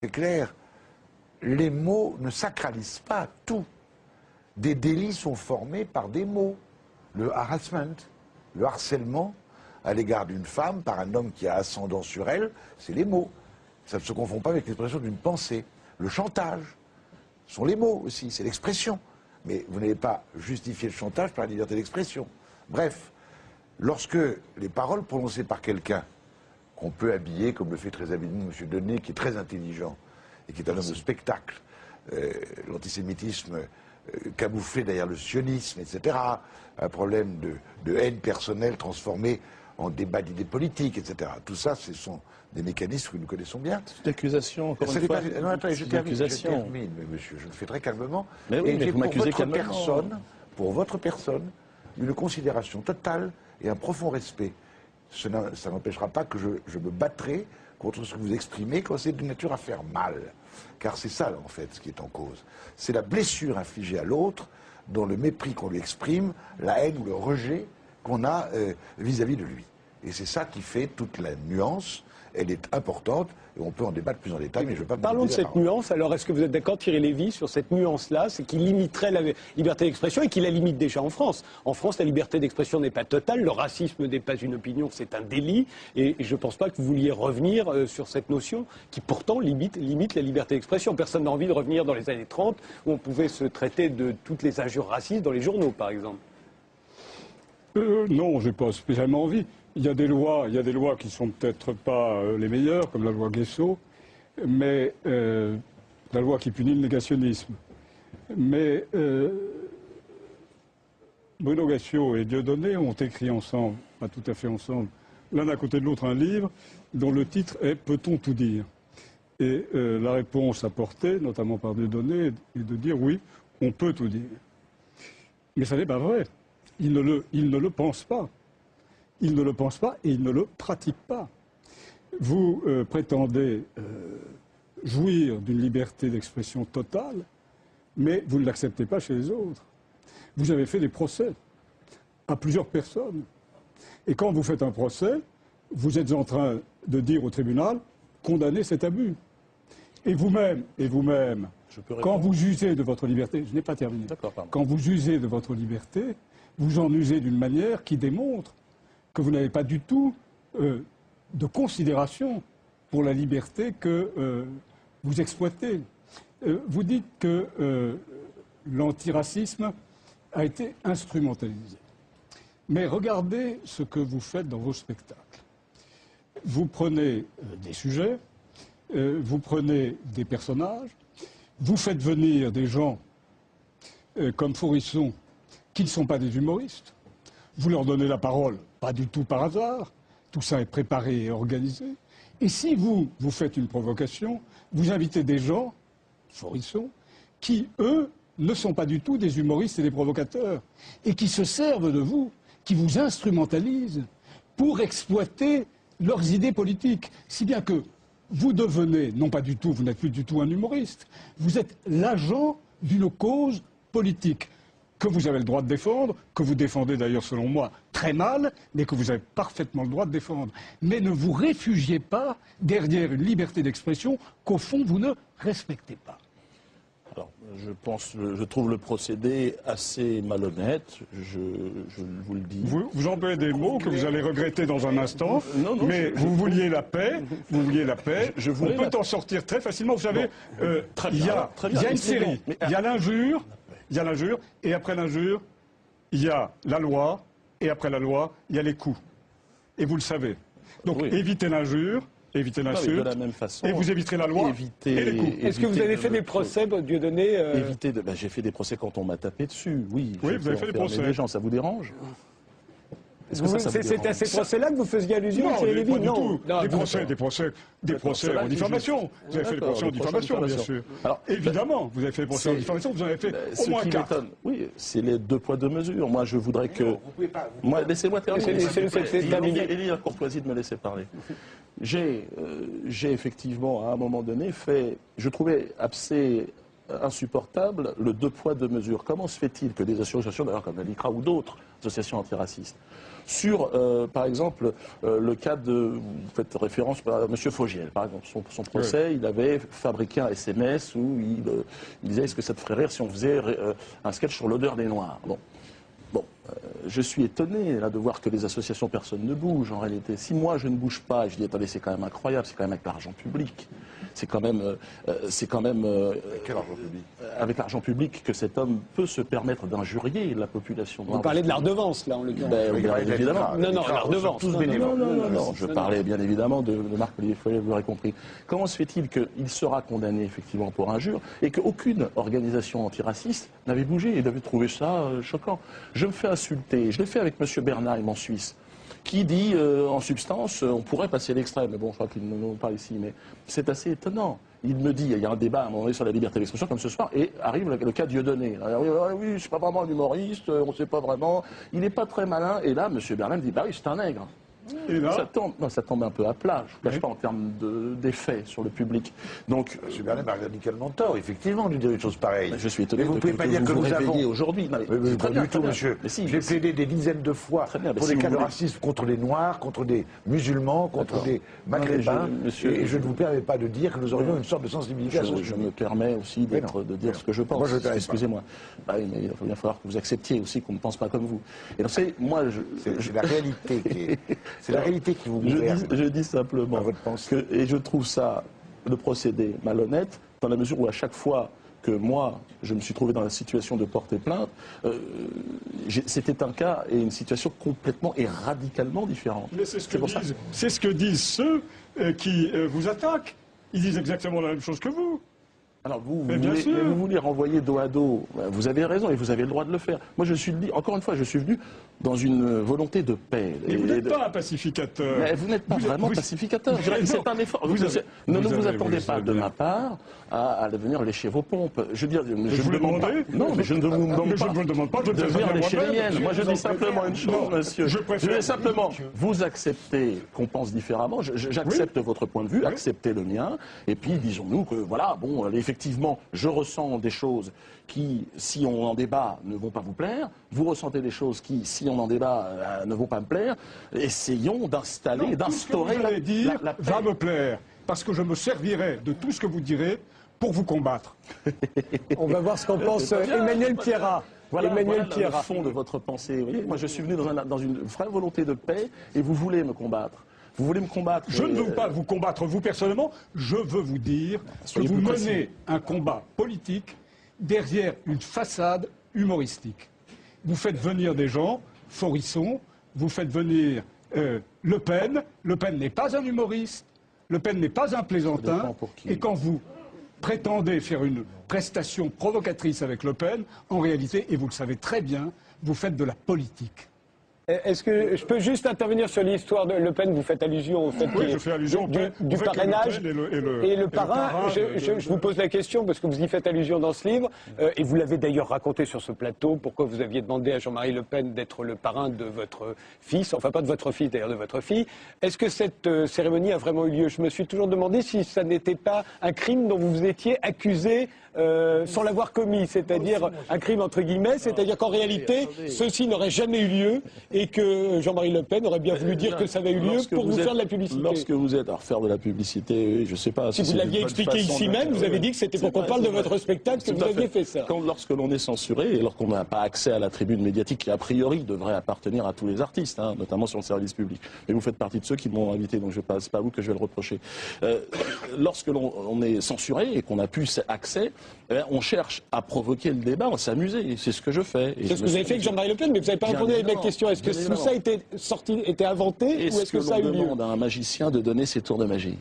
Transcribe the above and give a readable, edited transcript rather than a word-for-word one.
C'est clair, les mots ne sacralisent pas tout. Des délits sont formés par des mots. Le harassment, le harcèlement à l'égard d'une femme par un homme qui a ascendant sur elle, c'est les mots. Ça ne se confond pas avec l'expression d'une pensée. Le chantage sont les mots aussi, c'est l'expression. Mais vous n'avez pas justifié le chantage par la liberté d'expression. Bref, lorsque les paroles prononcées par quelqu'un, qu'on peut habiller, comme le fait très habilement M. Denet, qui est très intelligent et qui est un homme de spectacle, l'antisémitisme camouflé derrière le sionisme, etc., un problème de haine personnelle transformé en débat d'idées politiques, etc. Tout ça, ce sont des mécanismes que nous connaissons bien. C'est une accusation, encore une fois. Non, attendez, je termine, monsieur, je le fais très calmement. Mais oui, mais vous m'accusez calmement. Pour votre personne, une considération totale et un profond respect. Ça n'empêchera pas que je me battrai contre ce que vous exprimez quand c'est de nature à faire mal. Car c'est ça, en fait, ce qui est en cause. C'est la blessure infligée à l'autre, dans le mépris qu'on lui exprime, la haine ou le rejet qu'on a vis-à-vis de lui. Et c'est ça qui fait toute la nuance. Elle est importante, et on peut en débattre plus en détail, mais je ne veux pas... Parlons de cette nuance, alors est-ce que vous êtes d'accord, Thierry Lévy, sur cette nuance-là, c'est qu'il limiterait la liberté d'expression et qu'il la limite déjà en France. En France, la liberté d'expression n'est pas totale, le racisme n'est pas une opinion, c'est un délit, et je ne pense pas que vous vouliez revenir sur cette notion qui pourtant limite la liberté d'expression. Personne n'a envie de revenir dans les années 30, où on pouvait se traiter de toutes les injures racistes dans les journaux, par exemple. Non, je n'ai pas spécialement envie. Il y a des lois qui ne sont peut-être pas les meilleures, comme la loi Guesso, mais la loi qui punit le négationnisme. Mais Bruno Gassio et Dieudonné ont écrit ensemble, pas tout à fait ensemble, l'un à côté de l'autre un livre dont le titre est « Peut-on tout dire ?» Et la réponse apportée, notamment par Dieudonné, est de dire « Oui, on peut tout dire ». Mais ça n'est pas vrai. Il ne le pense pas. Il ne le pense pas et il ne le pratique pas. Vous prétendez jouir d'une liberté d'expression totale, mais vous ne l'acceptez pas chez les autres. Vous avez fait des procès à plusieurs personnes. Et quand vous faites un procès, vous êtes en train de dire au tribunal « condamnez cet abus ». Et vous-même, quand vous usez de votre liberté, je n'ai pas terminé, quand vous usez de votre liberté, vous en usez d'une manière qui démontre que vous n'avez pas du tout de considération pour la liberté que vous exploitez. Vous dites que l'antiracisme a été instrumentalisé. Mais regardez ce que vous faites dans vos spectacles. Vous prenez des sujets, vous prenez des personnages, vous faites venir des gens comme Faurisson, qui ne sont pas des humoristes. Vous leur donnez la parole, pas du tout par hasard. Tout ça est préparé et organisé. Et si vous faites une provocation, vous invitez des gens, Faurisson, qui, eux, ne sont pas du tout des humoristes et des provocateurs, et qui se servent de vous, qui vous instrumentalisent pour exploiter leurs idées politiques. Si bien que vous devenez, non pas du tout, vous n'êtes plus du tout un humoriste, vous êtes l'agent d'une cause politique que vous avez le droit de défendre, que vous défendez d'ailleurs selon moi très mal, mais que vous avez parfaitement le droit de défendre. Mais ne vous réfugiez pas derrière une liberté d'expression qu'au fond vous ne respectez pas. Alors, je trouve le procédé assez malhonnête, je vous le dis. Vous employez des mots que vous allez regretter dans un instant, mais vous vouliez la paix, on peut en sortir très facilement. Vous savez, il y a une série, il y a l'injure, et après l'injure, il y a la loi, et après la loi, il y a les coups. Et vous le savez. Donc évitez l'injure, évitez l'insulte, et vous éviterez la loi et les coups. Est-ce que vous avez fait des procès, Dieudonné J'ai fait des procès quand on m'a tapé dessus, oui. Oui, vous avez fait des procès. Des gens, ça vous dérange? C'est à ces procès-là que vous faisiez allusion, Thierry Lévy? Non, des procès en diffamation. Vous avez fait des procès en diffamation, bien sûr. Alors, évidemment, vous avez fait des procès en diffamation, vous en avez fait au moins 4. Oui, c'est les 2 poids 2 mesures. Moi, je voudrais que... Laissez-moi terminer. Élie la courtoisie de me laisser parler. J'ai effectivement, à un moment donné, fait... Je trouvais assez insupportable le 2 poids 2 mesures. Comment se fait-il que des associations, d'ailleurs comme la LICRA ou d'autres associations antiracistes, sur, par exemple, le cas de, vous faites référence à M. Fogiel, par exemple, son procès, il avait fabriqué un SMS où il disait « Est-ce que ça te ferait rire si on faisait un sketch sur l'odeur des Noirs ?» Bon, je suis étonné là de voir que les associations, personne ne bouge en réalité. Si moi je ne bouge pas, je dis attendez, c'est quand même incroyable, c'est quand même avec l'argent public. C'est quand même, Avec quel argent public? Avec l'argent public que cet homme peut se permettre d'injurier la population. Vous parlez de la redevance, là, en l'occurrence. Bien évidemment. Non, la redevance. Non, je parlais bien évidemment de Marc-Olivier Fogiel, vous l'aurez compris. Comment se fait-il qu'il sera condamné effectivement pour injure et qu'aucune organisation antiraciste n'avait bougé et n'avait trouvé ça choquant? Je me fais insulter, je l'ai fait avec M. Bernheim en Suisse, qui dit en substance, on pourrait passer l'extrait, mais bon, je crois qu'ils ne l'ont pas ici, mais c'est assez étonnant. Il me dit, il y a un débat à un moment donné sur la liberté d'expression, comme ce soir, et arrive le cas Dieudonné. Alors, oui, je ne suis pas vraiment un humoriste, on ne sait pas vraiment. Il n'est pas très malin, et là, M. Bernheim dit, bah oui, c'est un nègre. Et là, ça tombe un peu à plat, je ne cache pas en termes d'effet sur le public. Donc, M. Bernheim a radicalement tort, effectivement, de dire une chose pareille. Je suis étonné mais vous ne pouvez pas dire que vous nous réveillez avons... aujourd'hui. Pas du tout, monsieur. J'ai plaidé des dizaines de fois pour des cas de racisme contre les Noirs, contre des musulmans, contre des Maghrébins. Et je ne vous permets pas de dire que nous aurions une sorte de sensibilité. Je me permets aussi de dire ce que je pense. Excusez-moi. Bah oui, mais il va bien falloir que vous acceptiez aussi qu'on ne pense pas comme vous. Et donc, c'est la réalité qui est... C'est la réalité qui vous gouverne. Je dis simplement que, et je trouve ça, le procédé malhonnête, dans la mesure où à chaque fois que moi, je me suis trouvé dans la situation de porter plainte, c'était un cas et une situation complètement et radicalement différente. Mais c'est ce que disent ceux qui vous attaquent. Ils disent exactement la même chose que vous. Alors vous voulez renvoyer dos à dos, vous avez raison et vous avez le droit de le faire. Moi encore une fois, je suis venu dans une volonté de paix. Et vous n'êtes pas un pacificateur. Mais vous n'êtes pas vraiment pacificateur. C'est un effort. Ne vous attendez pas de ma part à venir lécher vos pompes. Je veux dire, je ne demande pas. Non, mais je ne vous demande pas de venir lécher les miennes. Moi, je dis simplement une chose, monsieur. Je vais simplement vous accepter qu'on pense différemment. J'accepte votre point de vue, acceptez le mien, et puis disons-nous que voilà, bon, effectivement, je ressens des choses qui, si on en débat, ne vont pas vous plaire. Vous ressentez des choses qui, si on en débat, ne vont pas me plaire. Essayons d'instaurer la paix. Va me plaire, parce que je me servirai de tout ce que vous direz pour vous combattre. On va voir ce qu'en pense Emmanuel Pierrat. Voilà le fond de votre pensée. Vous voyez, moi, je suis venu dans une vraie volonté de paix, et vous voulez me combattre. Vous voulez me combattre. Je ne veux pas vous combattre, vous personnellement. Je veux vous dire que vous menez un combat politique derrière une façade humoristique. Vous faites venir des gens, Forisson, vous faites venir Le Pen. Le Pen n'est pas un humoriste, Le Pen n'est pas un plaisantin. Et quand vous prétendez faire une prestation provocatrice avec Le Pen, en réalité, et vous le savez très bien, vous faites de la politique. Est-ce que je peux juste intervenir sur l'histoire de Le Pen? Vous faites allusion au fait du parrainage et le parrain. Je vous pose la question parce que vous y faites allusion dans ce livre et vous l'avez d'ailleurs raconté sur ce plateau. Pourquoi vous aviez demandé à Jean-Marie Le Pen d'être le parrain de votre fils, enfin pas de votre fils d'ailleurs, de votre fille. Est-ce que cette cérémonie a vraiment eu lieu? Je me suis toujours demandé si ça n'était pas un crime dont vous étiez accusé sans l'avoir commis, c'est-à-dire un crime entre guillemets, c'est-à-dire qu'en réalité, ceci n'aurait jamais eu lieu et que Jean-Marie Le Pen aurait bien voulu dire que ça avait eu lieu pour vous faire de la publicité. Lorsque vous êtes à refaire de la publicité, je ne sais pas... Si vous l'aviez expliqué ici même, vous avez dit que c'était pour qu'on parle de votre spectacle que vous aviez fait ça. Lorsque l'on est censuré et lorsqu'on n'a pas accès à la tribune médiatique qui, a priori, devrait appartenir à tous les artistes, hein, notamment sur le service public. Mais vous faites partie de ceux qui m'ont invité, donc ce n'est pas à vous que je vais le reprocher. Lorsque l'on est censuré et qu'on n'a plus accès, on cherche à provoquer le débat, à s'amuser. C'est ce que je fais. C'est ce que vous avez fait avec Jean-Marie Le Pen, mais vous n'avez pas répondu à ma question. Est-ce que tout ça était inventé ou est-ce que ça a eu lieu? Est-ce que l'on demande à un magicien de donner ses tours de magie?